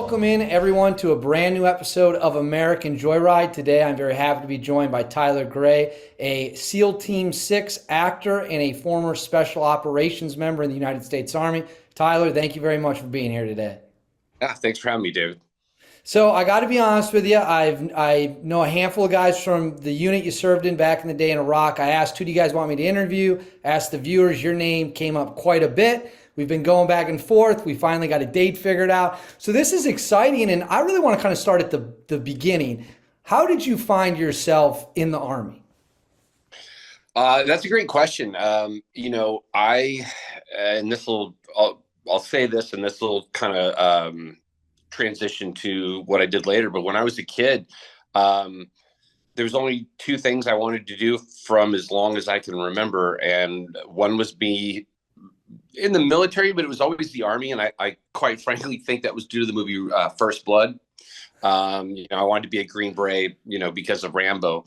Welcome in everyone to a brand new episode of American Joyride. Today I'm very happy to be joined by Tyler Gray, a SEAL Team 6 actor and a former Special Operations member in the United States Army. Tyler, thank you very much for being here today. Yeah, thanks for having me, David. So I got to be honest with you, I know a handful of guys from the unit you served in back in the day in Iraq. I asked, who do you guys want me to interview? Asked the viewers, your name came up quite a bit. We've been going back and forth. We finally got a date figured out. So this is exciting, and I really want to kind of start at the beginning. How did you find yourself in the Army? That's a great question. And I'll say this, and this will kind of transition to what I did later. But when I was a kid, there was only two things I wanted to do from as long as I can remember, and one was be in the military, but it was always the Army, and I quite frankly think that was due to the movie First Blood. I wanted to be a Green Beret, because of Rambo,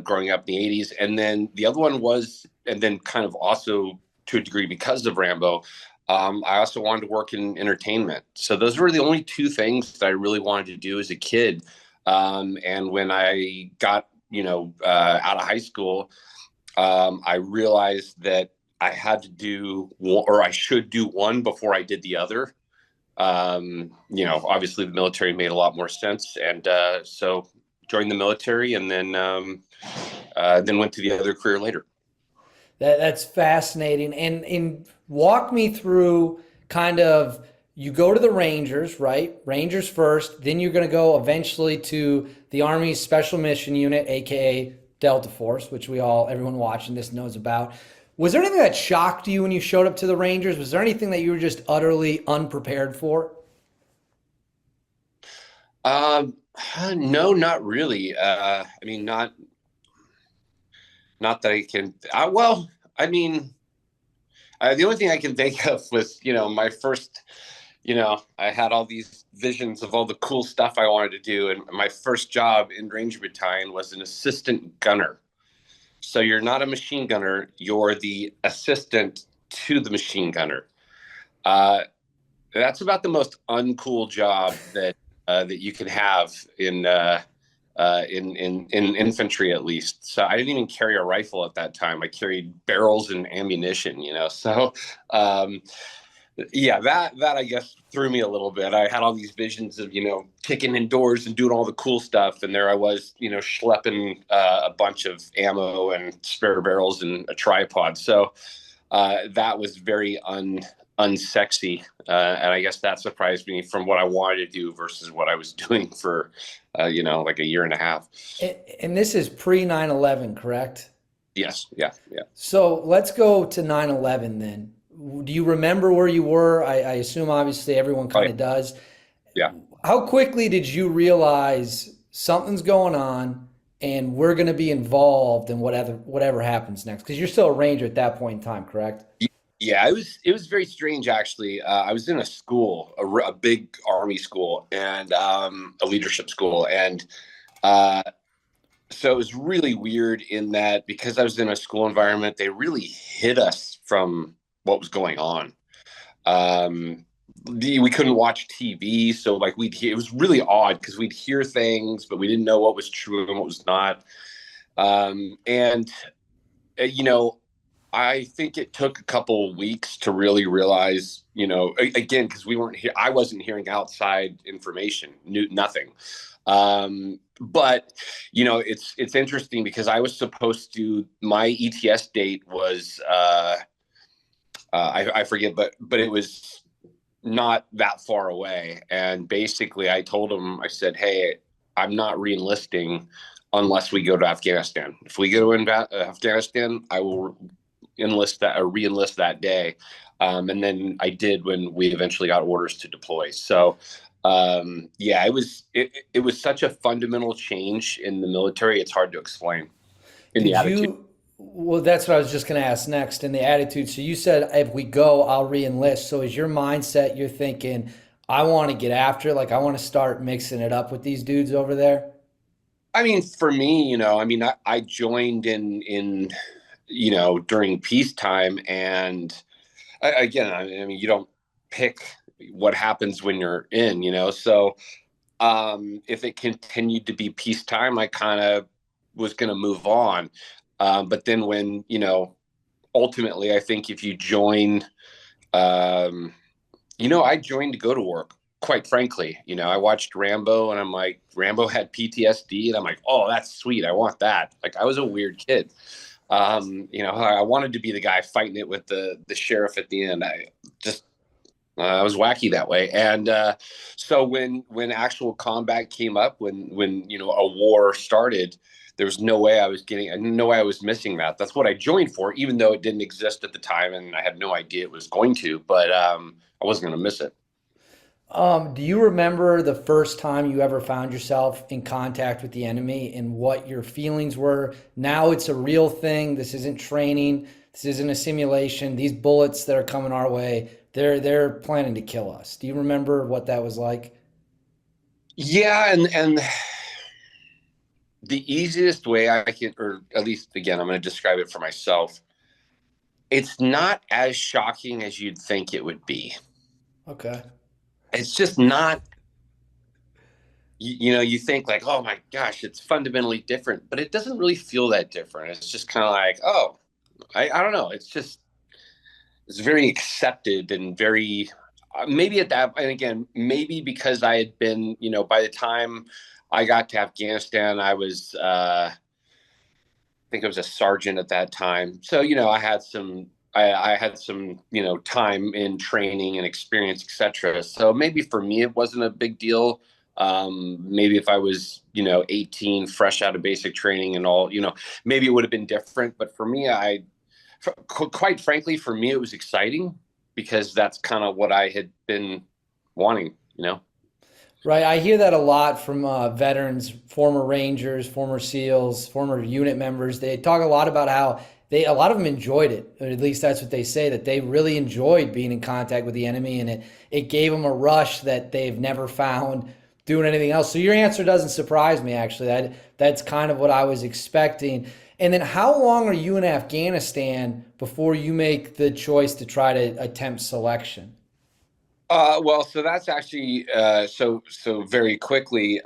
growing up in the 80s. And then the other one was, and then kind of also to a degree because of Rambo, I also wanted to work in entertainment. So those were the only two things that I really wanted to do as a kid. And when I got, out of high school, I realized that I had to do one, or I should do one before I did the other. Obviously the military made a lot more sense. And so joined the military, and then went to the other career later. That's fascinating. And walk me through kind of, you go to the Rangers, right? Rangers first, then you're going to go eventually to the Army's Special Mission Unit, aka Delta Force, which everyone watching this knows about. Was there anything that shocked you when you showed up to the Rangers? Was there anything that you were just utterly unprepared for? No, not really. Not that I can. The only thing I can think of was, my first. I had all these visions of all the cool stuff I wanted to do, and my first job in Ranger Battalion was an assistant gunner. So you're not a machine gunner; you're the assistant to the machine gunner. That's about the most uncool job that you can have in infantry, at least. So I didn't even carry a rifle at that time. I carried barrels and ammunition. So that I guess threw me a little bit. I had all these visions of kicking indoors and doing all the cool stuff, and there I was, schlepping a bunch of ammo and spare barrels and a tripod. So that was very unsexy, and I guess that surprised me from what I wanted to do versus what I was doing for like a year and a half. And this is pre 9/11, correct? Yes. Yeah. So let's go to 9/11 then. Do you remember where you were? I assume obviously everyone Oh, kind of does. yeah. How quickly did you realize something's going on and we're going to be involved in whatever happens next? Because you're still a Ranger at that point in time, correct? Yeah, it was very strange, actually. I was in a school, a big Army school, and a leadership school, and so it was really weird in that because I was in a school environment, they really hid us from what was going on. We couldn't watch TV, so like it was really odd because we'd hear things, but we didn't know what was true and what was not. And I think it took a couple of weeks to really realize, again, because we weren't here, I wasn't hearing outside information, knew nothing. But it's interesting because I was supposed to, my ETS date was, I forget, but it was not that far away. And basically I told him, I said, hey, I'm not re-enlisting unless we go to Afghanistan. If we go to Afghanistan, I will enlist that or re-enlist that day. And then I did when we eventually got orders to deploy. So it was such a fundamental change in the military. It's hard to explain in the Did attitude. you? Well, that's what I was just going to ask next in the attitude. So you said if we go, I'll re-enlist. So is your mindset, you're thinking, I want to get after it, like I want to start mixing it up with these dudes over there? I mean, for me, I joined in during peacetime, and again, I mean, you don't pick what happens when you're in, So if it continued to be peacetime, I kind of was going to move on. But then when, ultimately, I think if you join, I joined to go to work. Quite frankly, I watched Rambo and I'm like, Rambo had PTSD, and I'm like, oh, that's sweet. I want that. Like, I was a weird kid. I wanted to be the guy fighting it with the sheriff at the end. I was wacky that way. And so when actual combat came up, when a war started, there was no way no way I was missing that. That's what I joined for, even though it didn't exist at the time and I had no idea it was going to. But I wasn't going to miss it. Do you remember the first time you ever found yourself in contact with the enemy and what your feelings were? Now it's a real thing. This isn't training. This isn't a simulation. These bullets that are coming our way, they're planning to kill us. Do you remember what that was like? Yeah, and the easiest way I can, or at least again, I'm going to describe it for myself. It's not as shocking as you'd think it would be. Okay. It's just not. You think like, oh my gosh, it's fundamentally different, but it doesn't really feel that different. It's just kind of like, oh, I don't know. It's very accepted and very maybe at that. And again, maybe because I had been, by the time I got to Afghanistan, I was, I think I was a sergeant at that time. So, I had some, time in training and experience, etc. So maybe for me, it wasn't a big deal. Maybe if I was, 18, fresh out of basic training and all, maybe it would have been different. But for me, quite frankly, for me, it was exciting because that's kind of what I had been wanting. Right. I hear that a lot from veterans, former Rangers, former SEALs, former unit members. They talk a lot about how a lot of them enjoyed it, or at least that's what they say, that they really enjoyed being in contact with the enemy, and it gave them a rush that they've never found doing anything else. So your answer doesn't surprise me, actually. That's kind of what I was expecting. And then how long are you in Afghanistan before you make the choice to try to attempt selection? Well, so that's actually so very quickly.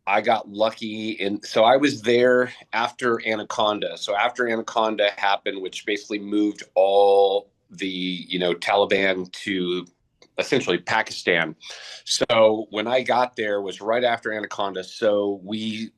I got lucky so I was there after Anaconda. So after Anaconda happened, which basically moved all the Taliban to essentially Pakistan. So when I got there was right after Anaconda. So we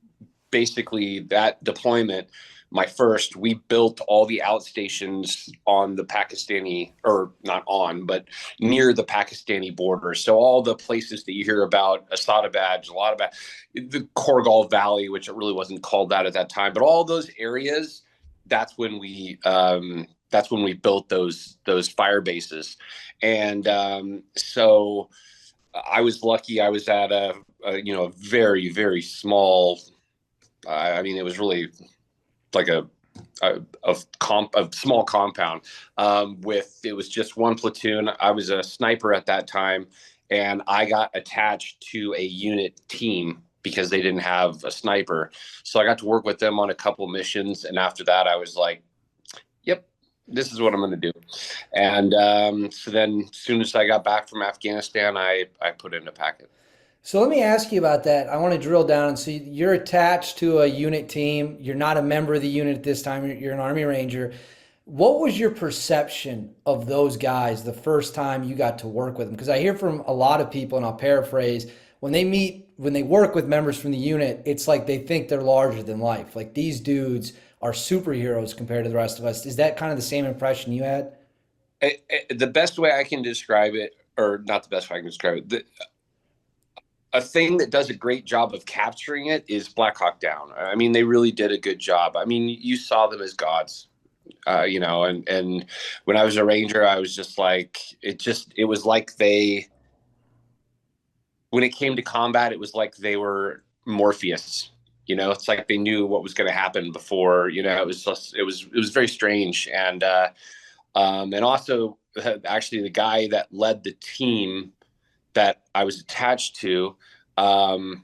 basically that deployment, my first, we built all the outstations on the Pakistani, or not on, but near the Pakistani border. So all the places that you hear about, Asadabad, Jalalabad, the Korgal Valley, which it really wasn't called that at that time, but all those areas, that's when we built those fire bases. And so I was lucky. I was at a very, very small. I mean, it was really like a small compound. It was just one platoon. I was a sniper at that time, and I got attached to a unit team because they didn't have a sniper. So I got to work with them on a couple missions, and after that, I was like, "Yep, this is what I'm going to do." And so then, as soon as I got back from Afghanistan, I put in a packet. So let me ask you about that. I want to drill down and see you're attached to a unit team. You're not a member of the unit at this time. You're an Army Ranger. What was your perception of those guys the first time you got to work with them? Because I hear from a lot of people, and I'll paraphrase, when they work with members from the unit, it's like they think they're larger than life. Like these dudes are superheroes compared to the rest of us. Is that kind of the same impression you had? The best way I can describe it, or not the best way I can describe it, a thing that does a great job of capturing it is Black Hawk Down. I mean, they really did a good job. I mean, you saw them as gods, and when I was a Ranger, I was just like, it was like when it came to combat, it was like they were Morpheus. It's like they knew what was going to happen before, it was very strange. And also actually the guy that led the team that I was attached to, and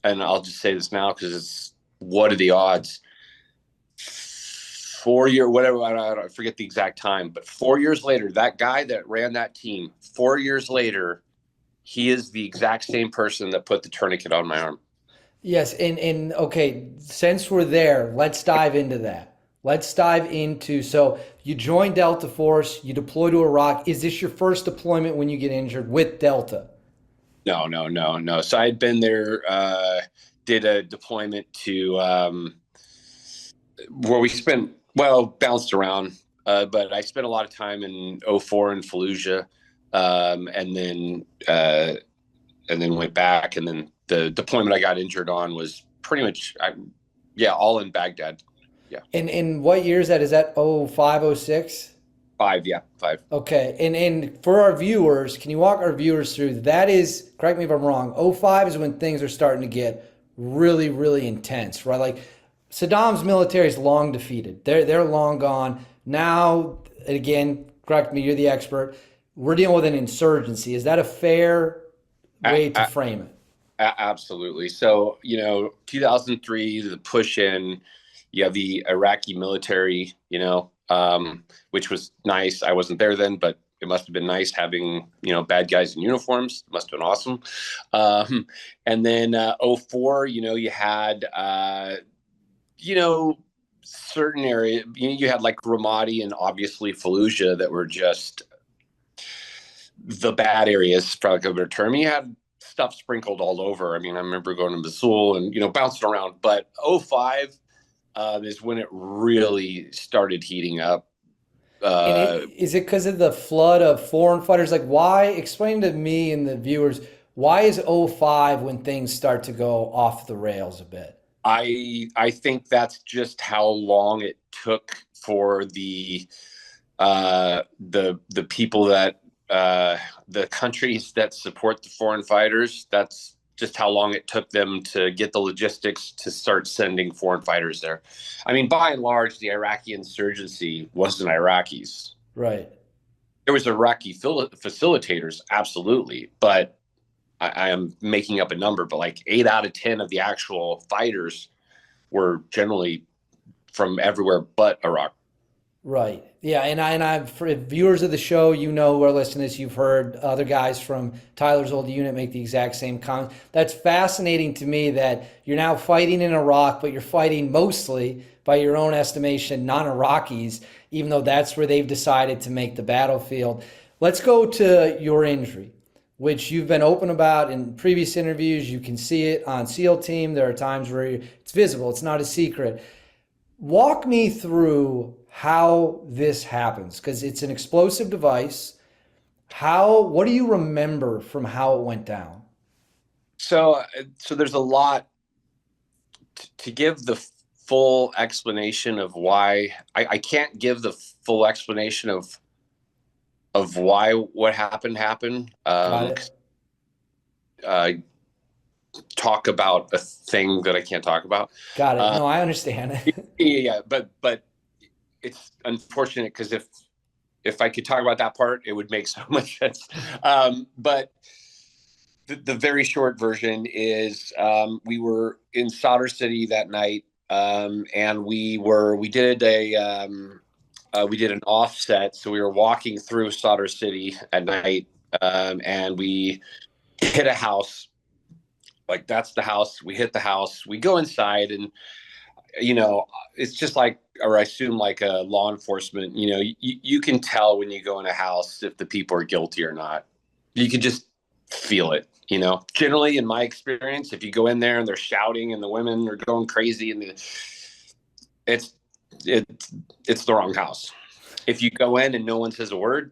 I'll just say this now because it's what are the odds? 4 year, whatever, I forget the exact time, but 4 years later, that guy that ran that team, 4 years later, he is the exact same person that put the tourniquet on my arm. Yes, and okay, since we're there, let's dive into that. Let's dive into so you joined Delta Force, you deploy to Iraq. Is this your first deployment when you get injured with Delta? No, no, no, no. So I had been there, did a deployment to where we spent, well, bounced around, but I spent a lot of time in '04 in Fallujah, and then went back, and then the deployment I got injured on was pretty much, yeah, all in Baghdad. Yeah, And what year is that? Is that 05, 06? five. Yeah, five. Okay, and for our viewers, can you walk our viewers through that? Is, correct me if I'm wrong, '05 is when things are starting to get really, really intense, right? Like Saddam's military is long defeated. They're long gone. Now, again, correct me, you're the expert. We're dealing with an insurgency. Is that a fair way to I, frame it? Absolutely. So, 2003, the push in, you have the Iraqi military, which was nice. I wasn't there then, but it must have been nice having, bad guys in uniforms. It must have been awesome. And then '04, you had, certain area, you had like Ramadi and obviously Fallujah that were just the bad areas, for lack of a better term. You had stuff sprinkled all over. I mean, I remember going to Mosul and, bouncing around, but '05 is when it really started heating up. And Uh, is it because of the flood of foreign fighters? Like, why? Explain to me and the viewers, why is '05 when things start to go off the rails a bit? I think that's just how long it took for the people that the countries that support the foreign fighters. That's just how long it took them to get the logistics to start sending foreign fighters there. I mean, by and large, the Iraqi insurgency wasn't Iraqis. Right. There was Iraqi facilitators, absolutely, but I am making up a number, but like 8 out of 10 of the actual fighters were generally from everywhere but Iraq. Right. Yeah. And I, for viewers of the show, who are listening to this, you've heard other guys from Tyler's old unit make the exact same comment. That's fascinating to me that you're now fighting in Iraq, but you're fighting mostly, by your own estimation, non-Iraqis, even though that's where they've decided to make the battlefield. Let's go to your injury, which you've been open about in previous interviews. You can see it on SEAL Team. There are times where it's visible. It's not a secret. Walk me through how this happens, because it's an explosive device. What do you remember from how it went down? So there's a lot to give the full explanation of why. I can't give the full explanation of why what happened. Got it. Talk about a thing that I can't talk about. Got it. No, I understand. Yeah, but it's unfortunate because if I could talk about that part, it would make so much sense. But the very short version is we were in Solder City that night, and we did an offset, so we were walking through Solder City at night, and we hit a house. Like, that's the house. We hit the house. We go inside, and it's just like, or I assume like a law enforcement. You can tell when you go in a house if the people are guilty or not. You can just feel it. Generally, in my experience, if you go in there and they're shouting and the women are going crazy, and it's the wrong house. If you go in and no one says a word,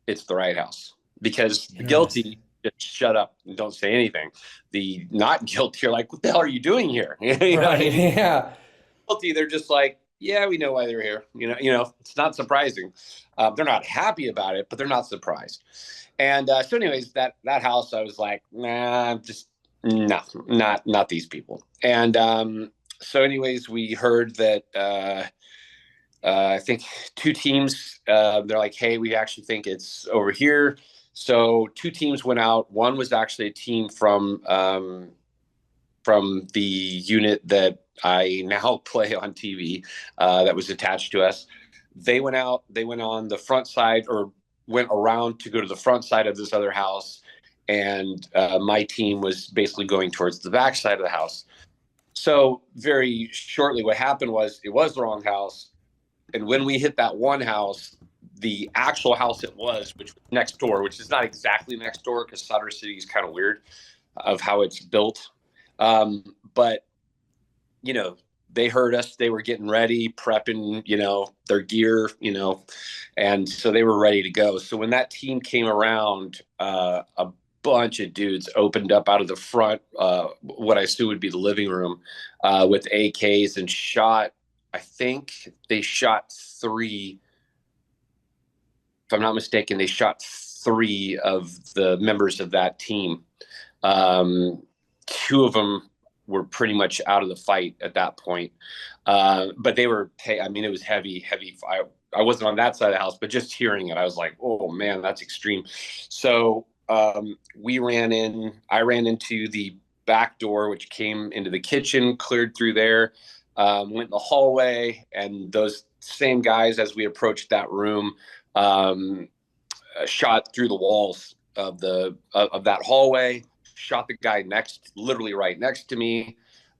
it's the right house, because the guilty just shut up and don't say anything. The not guilty are like, what the hell are you doing here? Right. Yeah. Guilty, they're just like, yeah, we know why they're here. It's not surprising. They're not happy about it, but they're not surprised. And so anyways, that house, I was like, nah, just no, not these people. And so anyways, we heard that I think two teams, they're like, hey, we actually think it's over here. So two teams went out. One was actually a team from from the unit that I now play on TV, that was attached to us. They went out, they went on the front side, or went around to go to the front side of this other house. And my team was basically going towards the back side of the house. So very shortly, what happened was it was the wrong house. And when we hit that one house, the actual house it was, which was next door, which is not exactly next door because Sutter City is kind of weird of how it's built. But, you know, they heard us. They were getting ready, prepping, you know, their gear, you know, and so they were ready to go. So when that team came around, a bunch of dudes opened up out of the front, what I assume would be the living room, with AKs and shot. I think they shot three. If I'm not mistaken, they shot three of the members of that team. Two of them were pretty much out of the fight at that point. But they were, I mean, it was heavy. I wasn't on that side of the house, but just hearing it, I was like, oh man, that's extreme. So I ran into the back door, which came into the kitchen, cleared through there, went in the hallway, and those same guys, as we approached that room, shot through the walls of that hallway, shot the guy literally right next to me.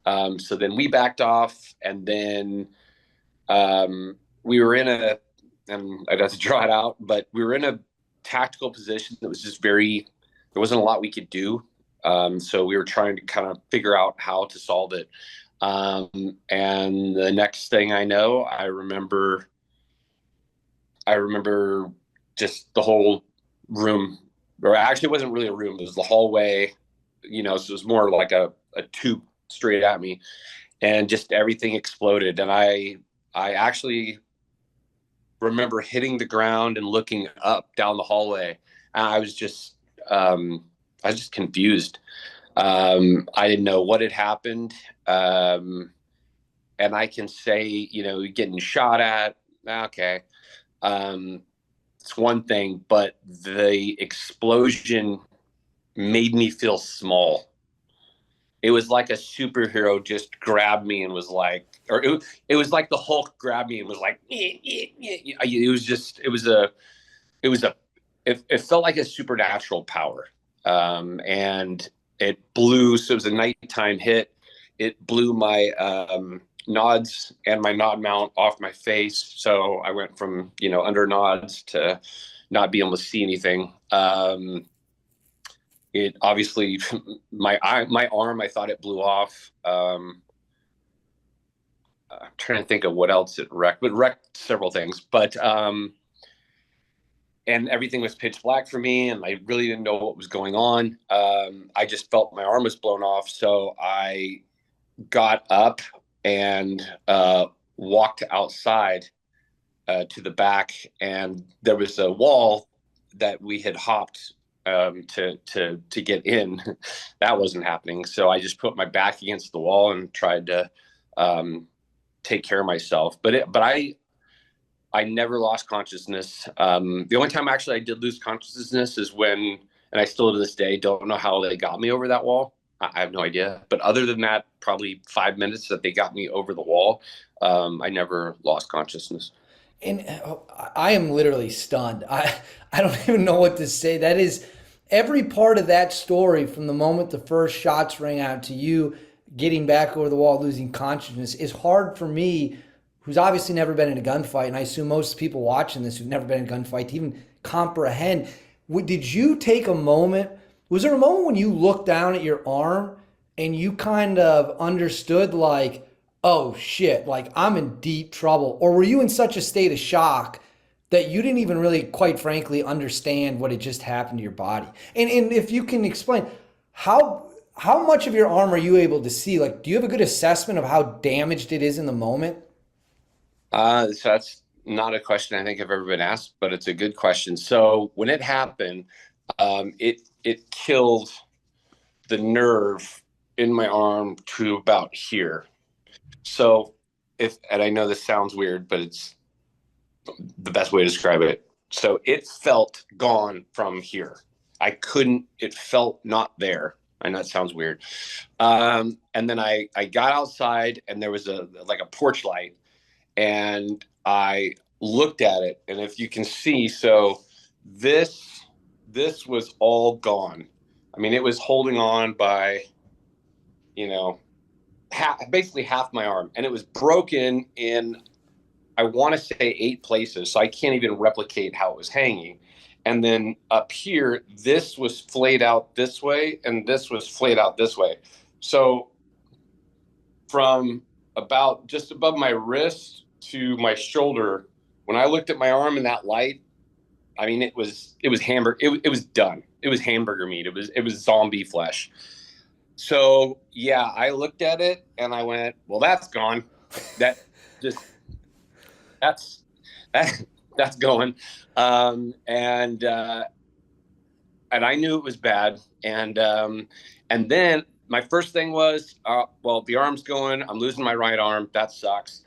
So then we backed off, and then we were and I'd have to draw it out, but we were in a tactical position that was just there wasn't a lot we could do. So we were trying to kind of figure out how to solve it. And the next thing I know, I remember just the whole room, or actually it wasn't really a room, it was the hallway, you know, so it was more like a tube straight at me, and just everything exploded. And I actually remember hitting the ground and looking up down the hallway. And I was just confused. I didn't know what had happened. And I can say, you know, getting shot at, okay. It's one thing, but the explosion made me feel small. It was like a superhero just grabbed me and was like, or it was like the Hulk grabbed me and was like, it felt like a supernatural power. And it blew, so it was a nighttime hit. It blew my nods and my nod mount off my face. So I went from, you know, under nods to not being able to see anything. It obviously, my arm, I thought it blew off. I'm trying to think of what else it wrecked, but wrecked several things. But and everything was pitch black for me, and I really didn't know what was going on. I just felt my arm was blown off, so I got up and walked outside to the back, and there was a wall that we had hopped to get in. That wasn't happening, so I just put my back against the wall and tried to take care of myself. But I never lost consciousness. The only time actually I did lose consciousness is when, and I still to this day don't know how they got me over that wall. I have no idea. But other than that, probably 5 minutes that they got me over the wall, I never lost consciousness. And I am literally stunned. I don't even know what to say. That is every part of that story, from the moment the first shots rang out to you getting back over the wall, losing consciousness, is hard for me, who's obviously never been in a gunfight, and I assume most people watching this who've never been in a gunfight, to even comprehend. Did you take a moment? Was there a moment when you looked down at your arm and you kind of understood, like, oh shit, like I'm in deep trouble? Or were you in such a state of shock that you didn't even really, quite frankly, understand what had just happened to your body? And if you can explain, how much of your arm are you able to see? Like, do you have a good assessment of how damaged it is in the moment? So that's not a question I think I've ever been asked, but it's a good question. So when it happened, it killed the nerve in my arm to about here. So and I know this sounds weird, but it's the best way to describe it. So it felt gone from here. It felt not there. I know it sounds weird. And then I got outside, and there was a porch light, and I looked at it, and if you can see, so this was all gone. I mean, it was holding on by, you know, basically half my arm, and it was broken in, I want to say 8 places, so I can't even replicate how it was hanging. And then up here, this was flayed out this way, and this was flayed out this way. So from about just above my wrist to my shoulder, when I looked at my arm in that light, I mean, it was hamburger. It was done. It was hamburger meat. It was zombie flesh. So yeah, I looked at it and I went, well, that's gone. That just that's that that's going. And I knew it was bad. And then my first thing was, well, the arm's going. I'm losing my right arm. That sucks.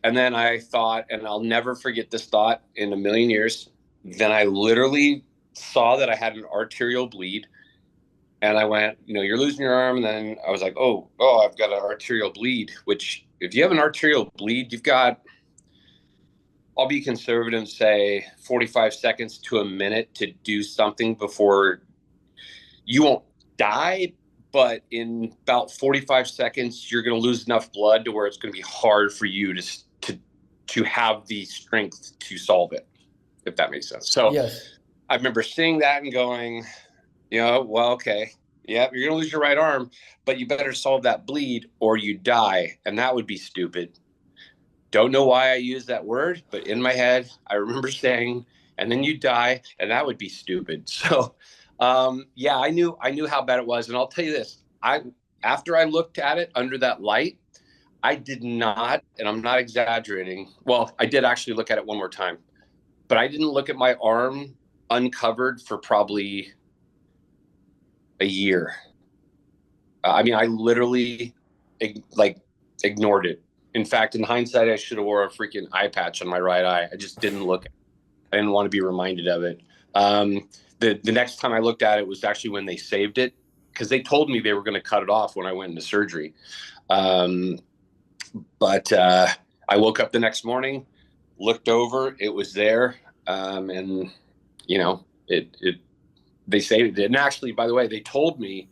And then I thought, and I'll never forget this thought in a million years. Then I literally saw that I had an arterial bleed. And I went, you're losing your arm. And then I was like, oh, I've got an arterial bleed, which if you have an arterial bleed, you've got, I'll be conservative and say 45 seconds to a minute to do something before you won't die. But in about 45 seconds, you're going to lose enough blood to where it's going to be hard for you to have the strength to solve it, if that makes sense. So yes. I remember seeing that and going, well, okay, yeah, you're going to lose your right arm, but you better solve that bleed or you die. And that would be stupid. Don't know why I use that word, but in my head, I remember saying, and then you die, and that would be stupid. So, yeah, I knew how bad it was. And I'll tell you this, after I looked at it under that light, I did not, and I'm not exaggerating. Well, I did actually look at it one more time, but I didn't look at my arm uncovered for probably a year. I mean, I literally ignored it. In fact, in hindsight, I should have wore a freaking eye patch on my right eye. I just didn't look. I didn't want to be reminded of it. The next time I looked at it was actually when they saved it, because they told me they were going to cut it off when I went into surgery. But I woke up the next morning, looked over, it was there, and they saved it. And actually, by the way, they told me.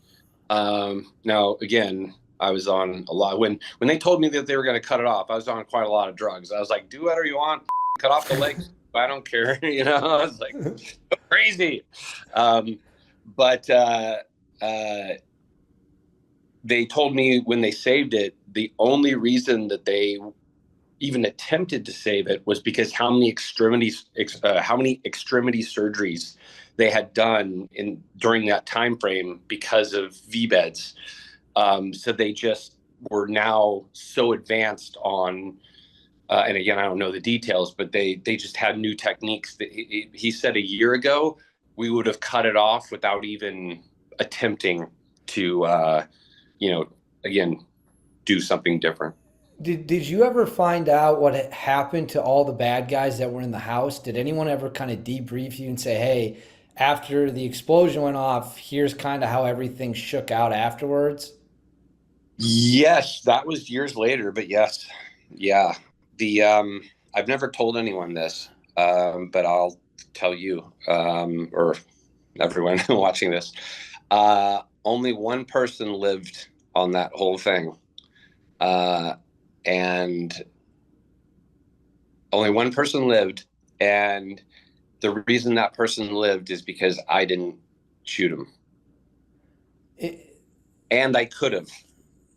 Now again, I was on a lot when they told me that they were going to cut it off. I was on quite a lot of drugs. I was like, do whatever you want, cut off the legs. I don't care. I was like crazy. But they told me when they saved it, the only reason that they even attempted to save it was because how many extremity surgeries they had done during that time frame because of V-beds. So they just were now so advanced on, and again, I don't know the details, but they just had new techniques. He said a year ago, we would have cut it off without even attempting to, again, do something different. Did you ever find out what had happened to all the bad guys that were in the house? Did anyone ever kind of debrief you and say, hey, after the explosion went off, here's kind of how everything shook out afterwards? Yes, that was years later, but yes. Yeah. I've never told anyone this, but I'll tell you, or everyone watching this. Only one person lived on that whole thing. And only one person lived. And the reason that person lived is because I didn't shoot him. And I could have.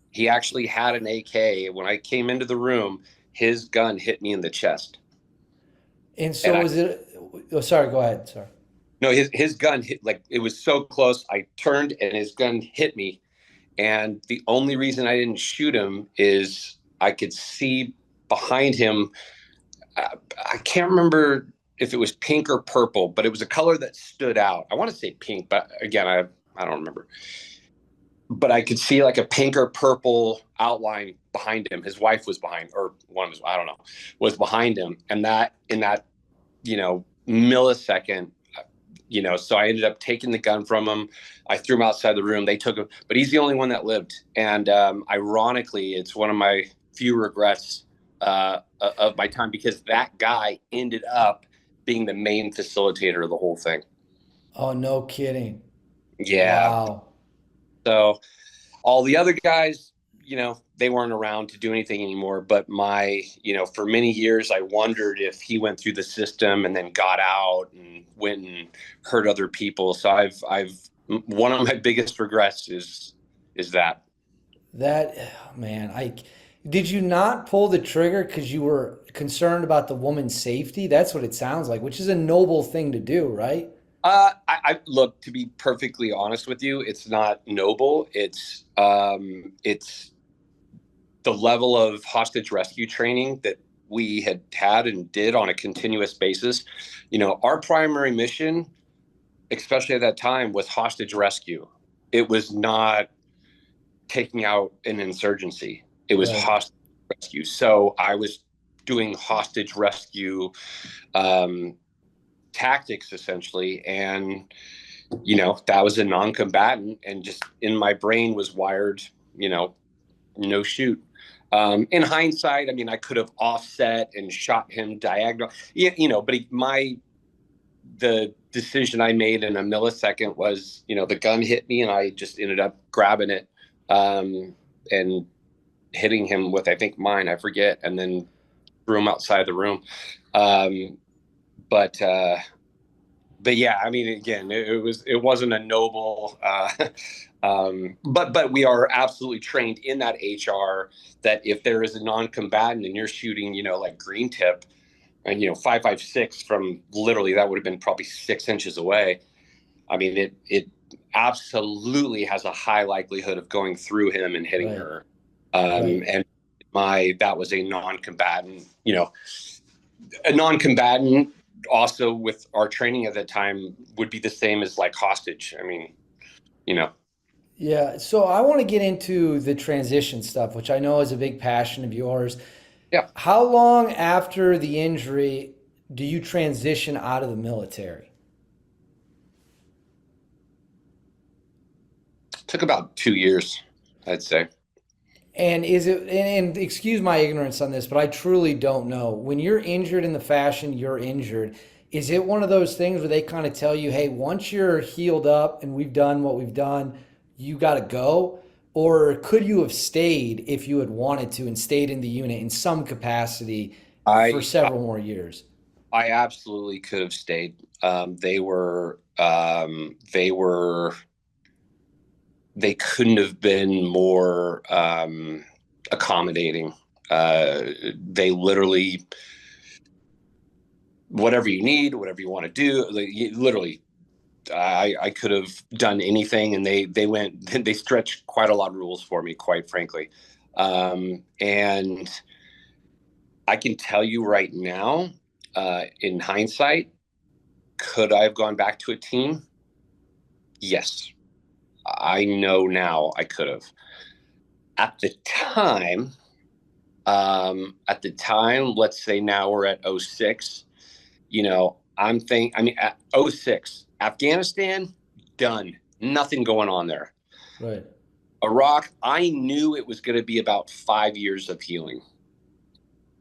He actually had an AK. When I came into the room, his gun hit me in the chest. And so was it? Oh, sorry. Go ahead. Sorry. No, his gun hit, like, it was so close. I turned and his gun hit me. And the only reason I didn't shoot him is I could see behind him. I can't remember if it was pink or purple, but it was a color that stood out. I want to say pink, but again, I don't remember. But I could see like a pink or purple outline behind him. His wife was behind, or one of his, I don't know, was behind him. And that in that, millisecond, So I ended up taking the gun from him. I threw him outside the room. They took him, but he's the only one that lived. And ironically, it's one of my few regrets of my time, because that guy ended up being the main facilitator of the whole thing. Oh, no kidding. Yeah. Wow. So all the other guys, they weren't around to do anything anymore. But for many years, I wondered if he went through the system and then got out and went and hurt other people. So one of my biggest regrets is that. That, man, did you not pull the trigger because you were concerned about the woman's safety? That's what it sounds like, which is a noble thing to do, right? I look, to be perfectly honest with you, it's not noble. It's the level of hostage rescue training that we had and did on a continuous basis. Our primary mission, especially at that time, was hostage rescue. It was not taking out an insurgency. It was Right. hostage rescue. So I was doing hostage rescue tactics, essentially. And, that was a non-combatant, and just in my brain was wired, no shoot. In hindsight, I mean, I could have offset and shot him diagonal, but the decision I made in a millisecond was, the gun hit me and I just ended up grabbing it, and hitting him with, I think, mine, I forget, and then threw him outside the room. But yeah, I mean, again, it wasn't a noble, but we are absolutely trained in that HR, that if there is a non-combatant and you're shooting, like green tip, and 5.56 from literally, that would have been probably 6 inches away. I mean, it absolutely has a high likelihood of going through him and hitting Right. her. Right. And that was a non-combatant, a non-combatant. Also, with our training at that time, would be the same as like hostage. I mean, Yeah. So I want to get into the transition stuff, which I know is a big passion of yours. yeah, How long after the injury do you transition out of the military? took about 2 years, I'd say. And is it, and excuse my ignorance on this, but I truly don't know. When you're injured in the fashion you're injured, is it one of those things where they kind of tell you, hey, once you're healed up and we've done what we've done, you got to go? Or could you have stayed if you had wanted to and stayed in the unit in some capacity for I several more years? I absolutely could have stayed. They couldn't have been more accommodating. They literally, whatever you need, whatever you want to do, literally, I could have done anything, and they stretched quite a lot of rules for me, quite frankly. And I can tell you right now, in hindsight, could I have gone back to a team? Yes. I know now I could have. At the time, let's say now we're at '06. At '06, Afghanistan, done. Nothing going on there. Right. Iraq, I knew it was going to be about 5 years of healing.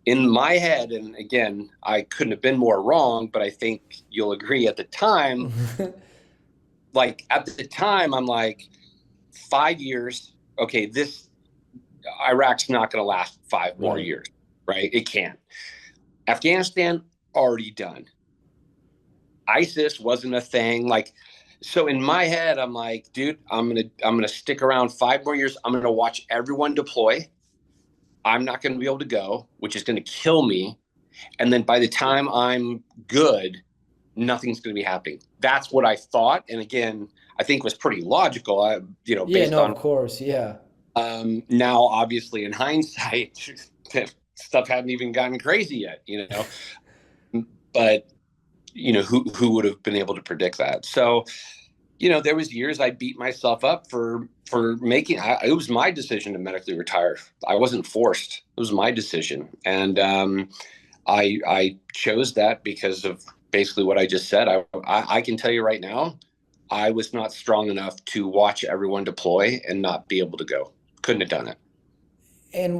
In my head, and again, I couldn't have been more wrong, but I think you'll agree, at the time, I'm like, 5 years. Okay, Iraq's not going to last 5 more Right. years, right? It can't. Afghanistan, already done. ISIS wasn't a thing. So in my head, I'm like, dude, I'm gonna stick around 5 more years. I'm gonna watch everyone deploy. I'm not gonna be able to go, which is gonna kill me. And then by the time I'm good, nothing's gonna be happening. That's what I thought. And again, I think was pretty logical, Yeah, based no, on of course. Yeah. now, obviously, in hindsight, stuff hadn't even gotten crazy yet, but who would have been able to predict that? So, there was years I beat myself up for making. It was my decision to medically retire. I wasn't forced. It was my decision, and I chose that because of basically what I just said. I can tell you right now, I was not strong enough to watch everyone deploy and not be able to go. Couldn't have done it. And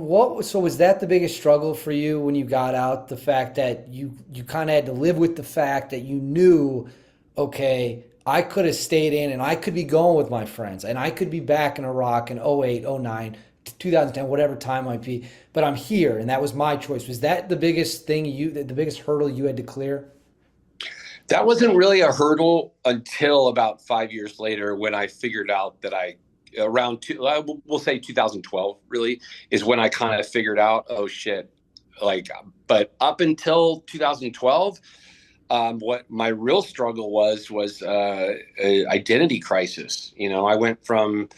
so was that the biggest struggle for you when you got out? The fact that you kind of had to live with the fact that you knew, okay, I could have stayed in and I could be going with my friends and I could be back in Iraq in 08, 09, 2010, whatever time might be, but I'm here and that was my choice. Was that the biggest thing the biggest hurdle you had to clear? That wasn't really a hurdle until about 5 years later when I figured out that around we'll say 2012 really is when I kind of figured out, oh shit, like, but up until 2012, what my real struggle was a identity crisis. I went from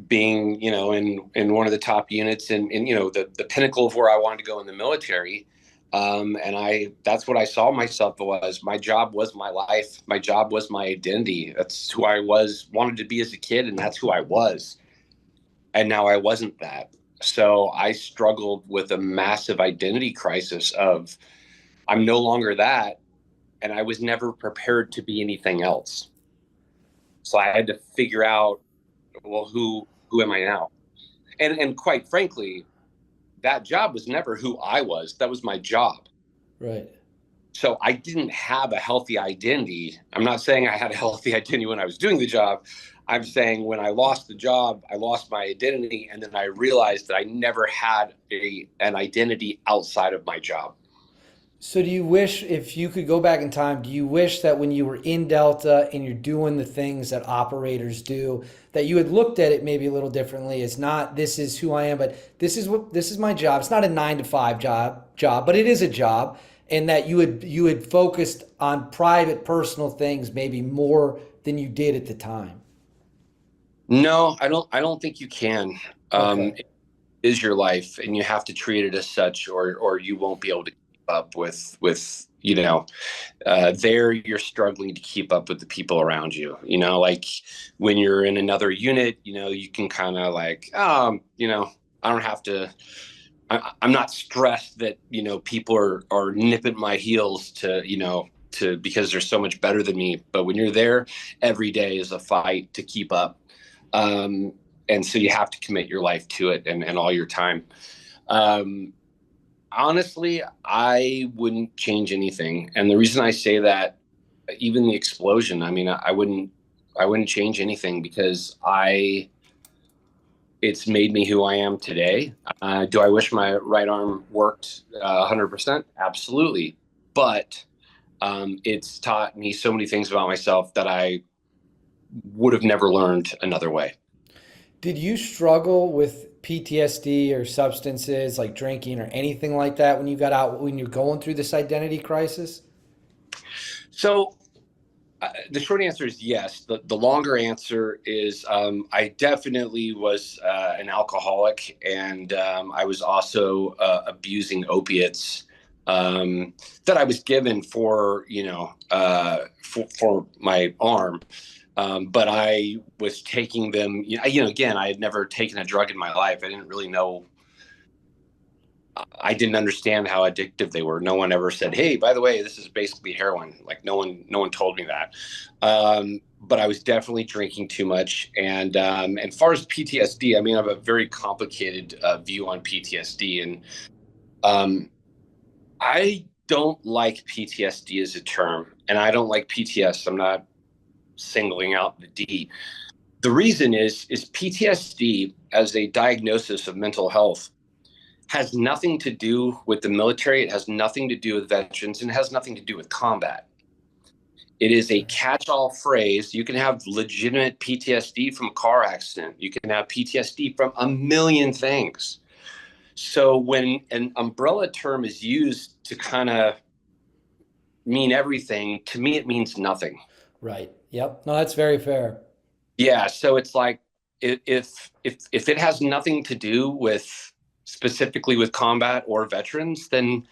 being, in one of the top units and the pinnacle of where I wanted to go in the military. And that's what I saw myself was. My job was my life. My job was my identity. That's who I wanted to be as a kid. And that's who I was. And now I wasn't that. So I struggled with a massive identity crisis of I'm no longer that. And I was never prepared to be anything else. So I had to figure out, well, who am I now? And quite frankly, that job was never who I was. That was my job. Right. So I didn't have a healthy identity. I'm not saying I had a healthy identity when I was doing the job. I'm saying when I lost the job, I lost my identity. And then I realized that I never had an identity outside of my job. So do you wish, if you could go back in time, do you wish that when you were in Delta and you're doing the things that operators do, that you had looked at it maybe a little differently? It's not, this is who I am, but this is my job. It's not a 9 to 5 job, but it is a job. And that you had focused on private, personal things maybe more than you did at the time. No, I don't think you can. Okay. It is your life and you have to treat it as such, or you won't be able to keep up with there you're struggling to keep up with the people around you, like when you're in another unit, you can kind of like, I don't have to, I'm not stressed that, people are nipping my heels to because they're so much better than me. But when you're there, every day is a fight to keep up. Um, and so you have to commit your life to it and all your time. Um, Honestly, I wouldn't change anything. And the reason I say that, even the explosion, I mean, I wouldn't change anything because it's made me who I am today. Do I wish my right arm worked 100%? Absolutely. But it's taught me so many things about myself that I would have never learned another way. Did you struggle with PTSD or substances like drinking or anything like that when you got out, when you're going through this identity crisis? So the short answer is yes. The longer answer is I definitely was an alcoholic, and I was also abusing opiates that I was given for for my arm. But I was taking them. Again, I had never taken a drug in my life. I didn't really know. I didn't understand how addictive they were. No one ever said, "Hey, by the way, this is basically heroin." Like no one told me that. But I was definitely drinking too much. And as far as PTSD, I mean, I have a very complicated view on PTSD, and um, I don't like PTSD as a term, and I don't like PTS. I'm not singling out the D. The reason is PTSD as a diagnosis of mental health has nothing to do with the military. It has nothing to do with veterans, and it has nothing to do with combat. It is a catch-all phrase. You can have legitimate PTSD from a car accident. You can have PTSD from a million things. So when an umbrella term is used to kind of mean everything, to me, it means nothing. Right. Yep. No, that's very fair. Yeah. So it's like if it has nothing to do with specifically with combat or veterans, then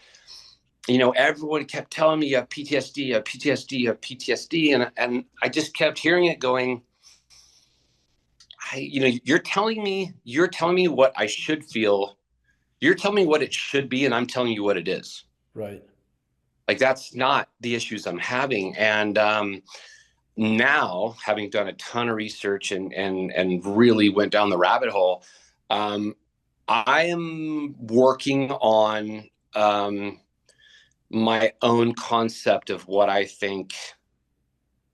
everyone kept telling me you have PTSD, you have PTSD, you have PTSD, and I just kept hearing it going. You're telling me what I should feel. You're telling me what it should be, and I'm telling you what it is. Right. Like that's not the issues I'm having. And now, having done a ton of research and really went down the rabbit hole, um, I am working on my own concept of what I think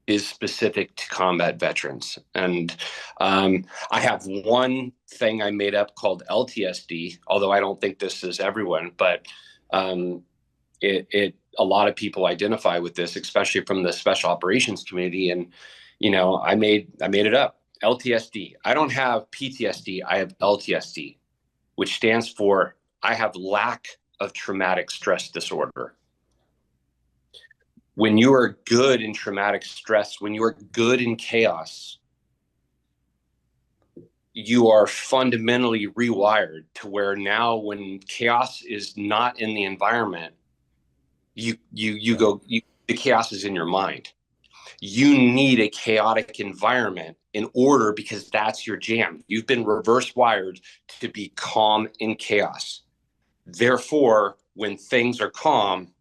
is specific to combat veterans. And I have one thing I made up called LTSD, although I don't think this is everyone, but um, it a lot of people identify with this, especially from the special operations community. And I made it up. LTSD. I don't have PTSD. I have LTSD, which stands for I have lack of traumatic stress disorder. When you are good in traumatic stress, when you are good in chaos, you are fundamentally rewired to where now when chaos is not in the environment, the chaos is in your mind. You need a chaotic environment in order, because that's your jam. You've been reverse wired to be calm in chaos. Therefore, when things are calm,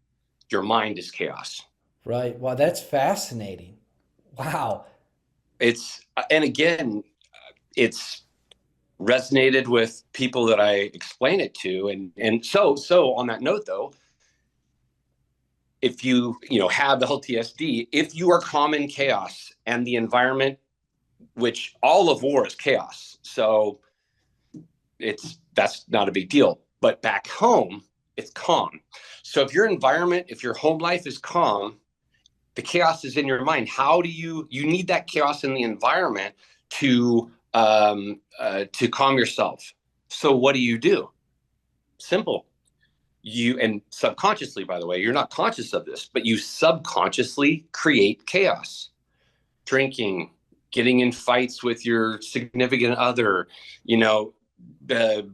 your mind is chaos. Right. Wow, that's fascinating. Wow. And again, it's resonated with people that I explain it to. And so on that note though, if you have LTSD, if you are calm in chaos and the environment, which all of war is chaos, so that's not a big deal. But back home, it's calm. So if your home life is calm, the chaos is in your mind. How do you need that chaos in the environment to calm yourself? So what do? Simple. And subconsciously, by the way, you're not conscious of this, but you subconsciously create chaos. Drinking, getting in fights with your significant other,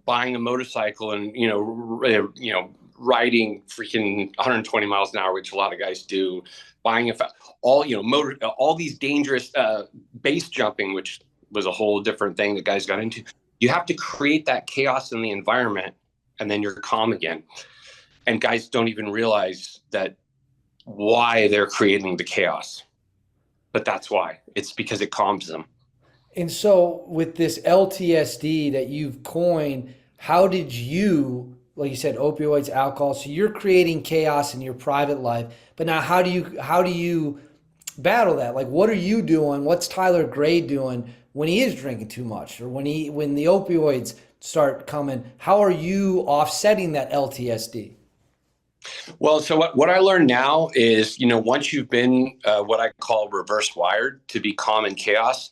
buying a motorcycle and, riding freaking 120 miles an hour, which a lot of guys do, buying all these dangerous base jumping, which was a whole different thing that guys got into. You have to create that chaos in the environment, and then you're calm again. And guys don't even realize that why they're creating the chaos. But that's why. It's because it calms them. And so with this LTSD that you've coined, how did you, like you said, opioids, alcohol, so you're creating chaos in your private life, but now how do you battle that? Like, what are you doing? What's Tyler Gray doing when he is drinking too much, or when the opioids start coming? How are you offsetting that LTSD? Well, so what I learned now is, once you've been what I call reverse wired to be calm in chaos,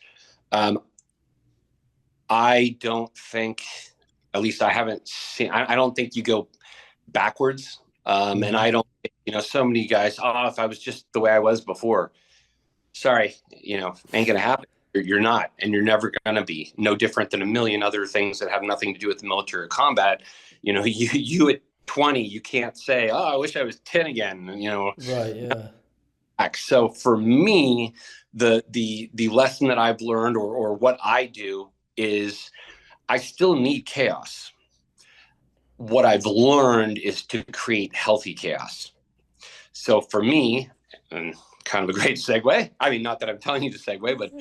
I don't think, at least I haven't seen, I don't think you go backwards. And I don't, so many guys, if I was just the way I was before, sorry, ain't going to happen. You're not, and you're never going to be. No different than a million other things that have nothing to do with the military or combat. You at 20, you can't say, I wish I was 10 again. Right. Yeah. So for me, the lesson that I've learned, or what I do, is I still need chaos. What I've learned is to create healthy chaos. So for me, and kind of a great segue. I mean, not that I'm telling you to segue, but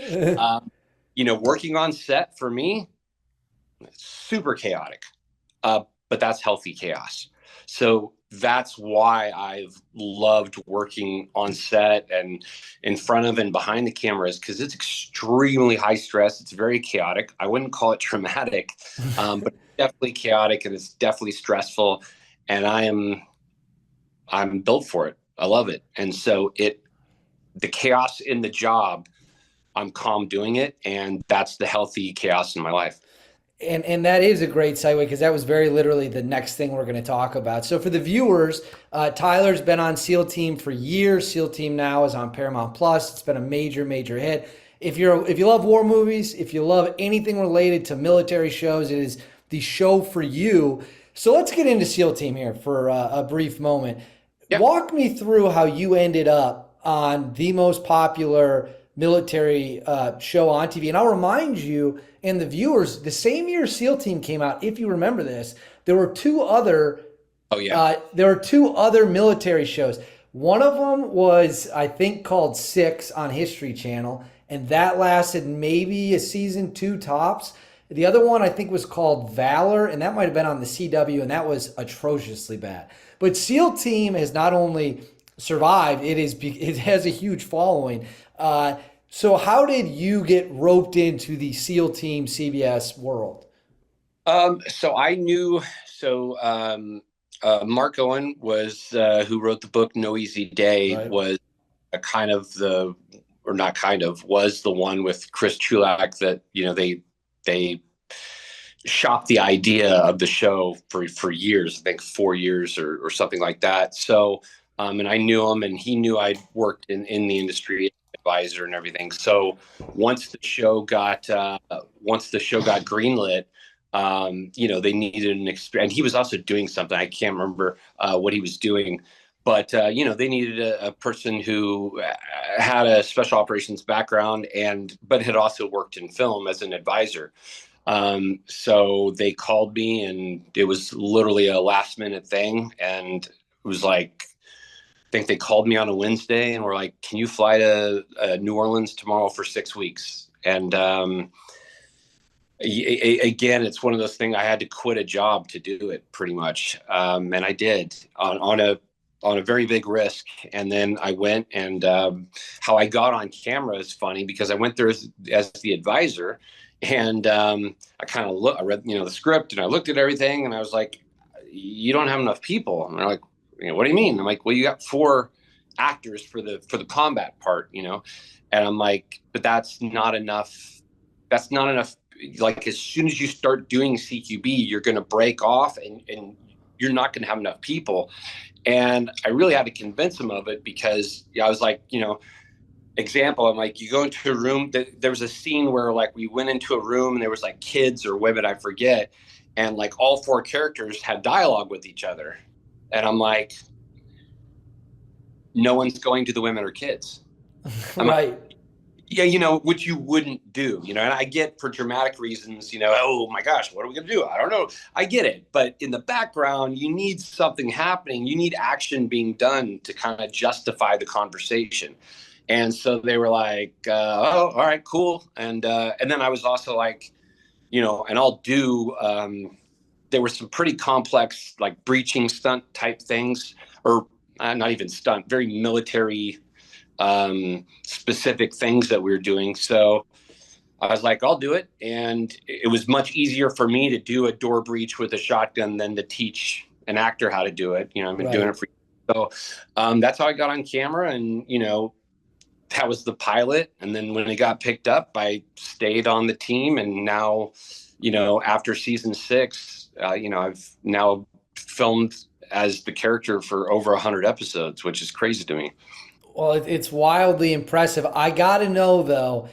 working on set for me, super chaotic, but that's healthy chaos. So that's why I've loved working on set and in front of and behind the cameras, because it's extremely high stress. It's very chaotic. I wouldn't call it traumatic, but it's definitely chaotic, and it's definitely stressful. And I'm built for it. I love it. And so the chaos in the job, I'm calm doing it, and that's the healthy chaos in my life. And that is a great segue, because that was very literally the next thing we're going to talk about. So for the viewers, Tyler's been on SEAL Team for years. SEAL Team now is on Paramount Plus. It's been a major, major hit. If you love war movies, if you love anything related to military shows, it is the show for you. So let's get into SEAL Team here for a brief moment. Yep. Walk me through how you ended up on the most popular military show on TV. And I'll remind you and the viewers, the same year SEAL Team came out, if you remember this, there were two other military shows. One of them was, I think, called Six on History Channel, and that lasted maybe a season two tops. The other one I think was called Valor, and that might have been on the CW, and that was atrociously bad. But SEAL Team has not only survived, it has a huge following. So how did you get roped into the SEAL Team CBS world? So I knew, so Mark Owen was who wrote the book No Easy Day, Right. was a kind of the, or not kind of, was the one with Chris Chulak that, they shopped the idea of the show for years, I think 4 years or something like that. So, and I knew him, and he knew I'd worked in the industry, advisor and everything. So once the show got greenlit, they needed an experience, and he was also doing something. I can't remember what he was doing, but they needed a person who had a special operations background but had also worked in film as an advisor. So they called me, and it was literally a last minute thing. And it was like, I think they called me on a Wednesday and were like, can you fly to New Orleans tomorrow for 6 weeks? And again, it's one of those things, I had to quit a job to do it pretty much. And I did on a very big risk. And then I went, and how I got on camera is funny, because I went there as the advisor. And I read, the script, and I looked at everything, and I was like, you don't have enough people. And they're like, what do you mean? I'm like, well, you got 4 actors for the combat part, and I'm like, but that's not enough. That's not enough. Like, as soon as you start doing CQB, you're going to break off, and you're not going to have enough people. And I really had to convince him of it, because I was like, example, I'm like, you go into a room, there was a scene where, like, we went into a room, and there was like kids or women, I forget, and like all 4 characters had dialogue with each other, and I'm like, no one's going to the women or kids. I'm like, Right. yeah, which you wouldn't do, and I get, for dramatic reasons, oh my gosh, what are we gonna do? I don't know. I get it, but in the background, you need something happening. You need action being done to kind of justify the conversation. And so they were like, oh, all right, cool. And then I was also like, and I'll do, there were some pretty complex, like, breaching stunt type things, or not even stunt, very military specific things that we were doing. So I was like, I'll do it. And it was much easier for me to do a door breach with a shotgun than to teach an actor how to do it. I've been doing it for years. So that's how I got on camera. And, that was the pilot. And then when it got picked up, I stayed on the team. And now, after season 6, I've now filmed as the character for over 100 episodes, which is crazy to me. Well, it's wildly impressive. I got to know though,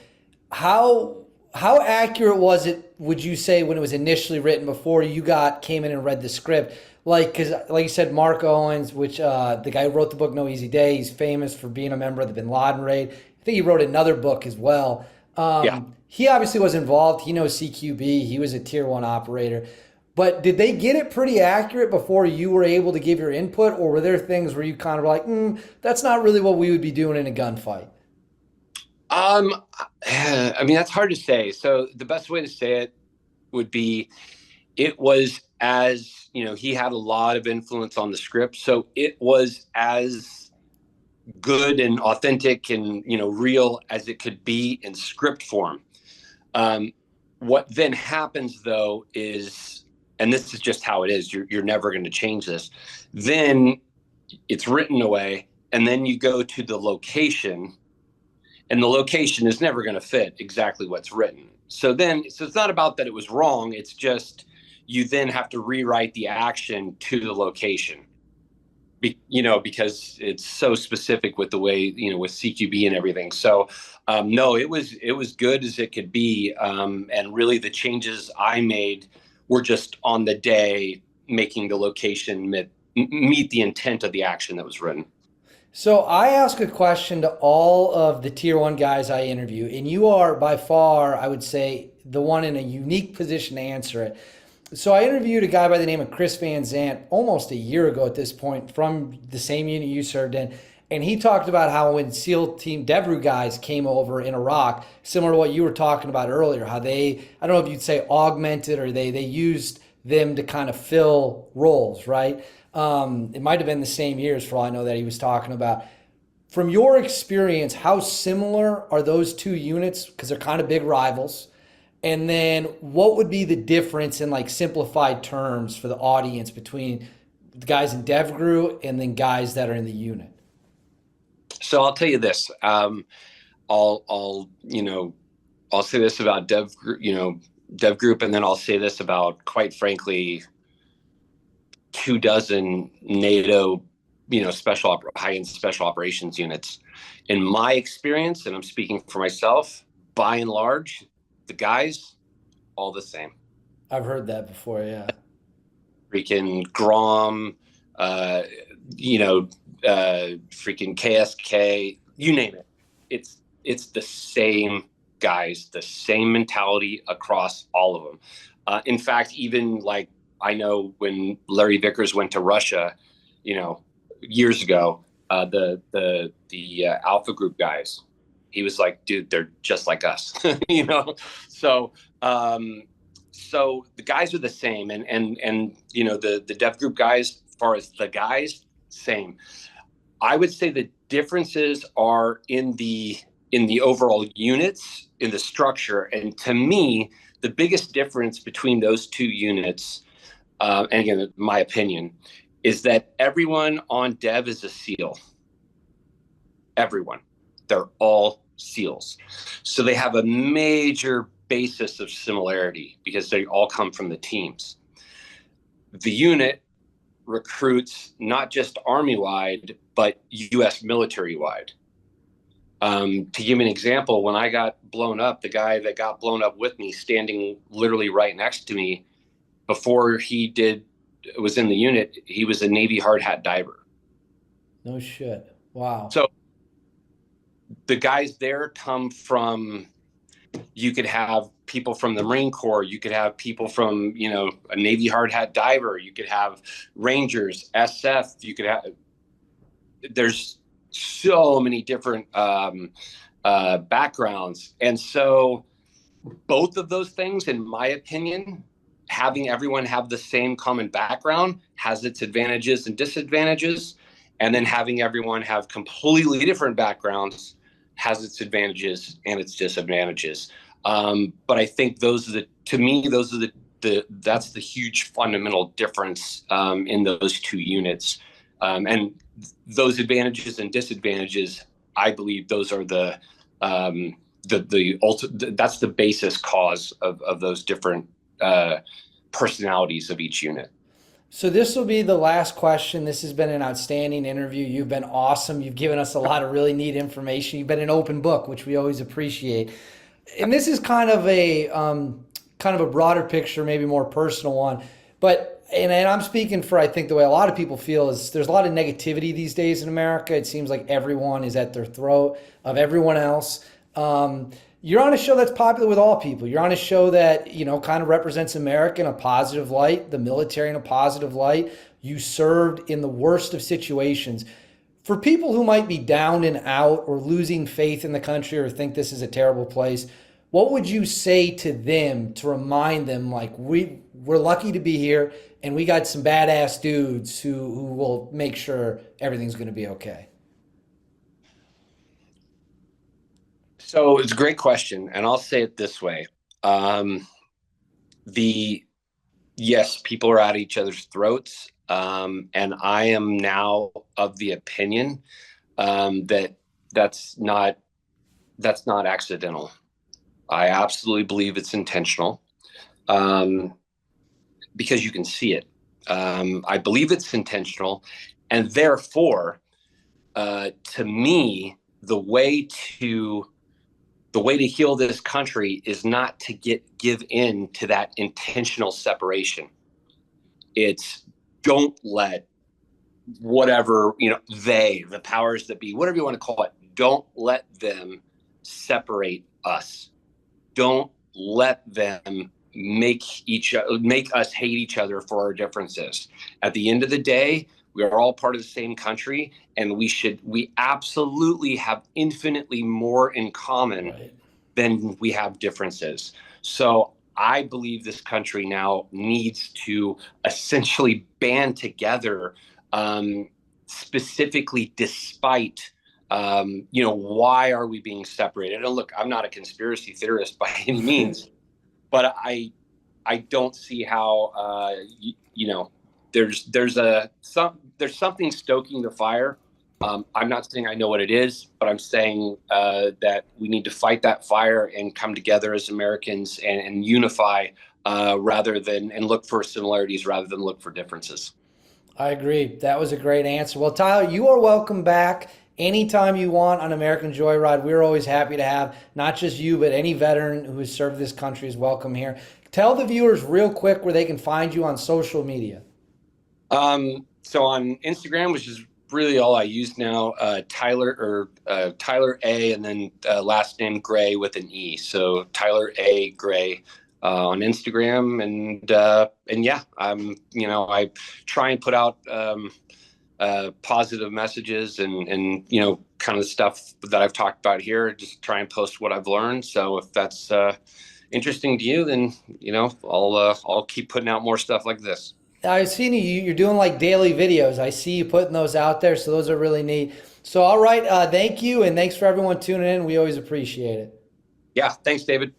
how accurate was it? Would you say when it was initially written before you came in and read the script? Like, because like you said, Mark Owens, which the guy who wrote the book No Easy Day, he's famous for being a member of the Bin Laden raid. I think he wrote another book as well. Yeah. He obviously was involved. He knows CQB. He was a tier 1 operator. But did they get it pretty accurate before you were able to give your input, or were there things where you kind of like, that's not really what we would be doing in a gunfight? I mean, that's hard to say. So the best way to say it would be, it was as, he had a lot of influence on the script. So it was as good and authentic and, real as it could be in script form. What then happens though is, and this is just how it is, you're never going to change this. Then it's written away, and then you go to the location, and the location is never going to fit exactly what's written. So it's not about that it was wrong. It's just, you then have to rewrite the action to the location, because it's so specific with the way, with CQB and everything. So no, it was good as it could be. And really the changes I made were just on the day, making the location meet the intent of the action that was written. So I ask a question to all of the tier 1 guys I interview, and you are by far, I would say, the one in a unique position to answer it. So I interviewed a guy by the name of Chris Van Zant almost a year ago at this point, from the same unit you served in. And he talked about how when SEAL Team Devru guys came over in Iraq, similar to what you were talking about earlier, how they, I don't know if you'd say augmented, or they used them to kind of fill roles, right? It might have been the same years for all I know that he was talking about. From your experience, how similar are those two units? Because they're kind of big rivals. And then what would be the difference in like simplified terms for the audience between the guys in DevGru and then guys that are in the unit? So I'll tell you this. I'll I'll say this about Dev Group, and then I'll say this about, quite frankly, 24 NATO, high-end special operations units. In my experience, and I'm speaking for myself, by and large, the guys all the same. I've heard that before, yeah. Freaking Grom, freaking KSK, you name it. It's the same guys, the same mentality across all of them. In fact, even like, I know when Larry Vickers went to Russia, years ago, the Alpha Group guys, he was like, dude, they're just like us, So, so the guys are the same, and the Dev Group guys, as far as the guys, same. I would say the differences are in the overall units, in the structure, and to me, the biggest difference between those two units, and again, my opinion, is that everyone on Dev is a SEAL. Everyone. They're all SEALs. So they have a major basis of similarity because they all come from the teams. The unit recruits not just Army-wide, but U.S. military-wide. To give you an example, when I got blown up, the guy that got blown up with me, standing literally right next to me, before he was in the unit, he was a Navy hard hat diver. No shit. Wow. So the guys there come from, you could have people from the Marine Corps, you could have people from, a Navy hard hat diver, you could have Rangers, SF, you could have, there's so many different backgrounds. And so both of those things, in my opinion, having everyone have the same common background has its advantages and disadvantages. And then having everyone have completely different backgrounds has its advantages and its disadvantages. But I think that's the huge fundamental difference in those two units. And those advantages and disadvantages, I believe those are that's the basis cause of those different personalities of each unit. So this will be the last question. This has been an outstanding interview. You've been awesome. You've given us a lot of really neat information. You've been an open book, which we always appreciate. And this is kind of a broader picture, maybe more personal one. But and I'm speaking for, I think, the way a lot of people feel is there's a lot of negativity these days in America. It seems like everyone is at their throat of everyone else. You're on a show that's popular with all people. You're on a show that, kind of represents America in a positive light, the military in a positive light. You served in the worst of situations. For people who might be down and out or losing faith in the country or think this is a terrible place, what would you say to them to remind them, like, we're lucky to be here and we got some badass dudes who will make sure everything's going to be okay? So it's a great question, and I'll say it this way. Yes, people are at each other's throats, and I am now of the opinion that that's not accidental. I absolutely believe it's intentional, because you can see it. I believe it's intentional, and therefore, to me, the way to heal this country is not to give in to that intentional separation. It's don't let whatever, the powers that be, whatever you want to call it, don't let them separate us. Don't let them make us hate each other for our differences. At the end of the day, We are all part of the same country, and we absolutely have infinitely more in common Right. than we have differences. So I believe this country now needs to essentially band together, specifically despite, why are we being separated? And look, I'm not a conspiracy theorist by any means, but I don't see how, there's something stoking the fire. I'm not saying I know what it is, but I'm saying that we need to fight that fire and come together as Americans and unify, and look for similarities rather than look for differences. I agree. That was a great answer. Well, Tyler, you are welcome back anytime you want on American Joyride. We're always happy to have not just you, but any veteran who has served this country is welcome here. Tell the viewers real quick where they can find you on social media. So on Instagram, which is really all I use now, Tyler A, and then last name Gray with an E. So Tyler A Gray on Instagram, and yeah, I try and put out positive messages and kind of stuff that I've talked about here. Just try and post what I've learned. So if that's interesting to you, then I'll keep putting out more stuff like this. I've seen you're doing like daily videos. I see you putting those out there, so those are really neat. So, all right, thank you, and thanks for everyone tuning in. We always appreciate it. Yeah, thanks, David.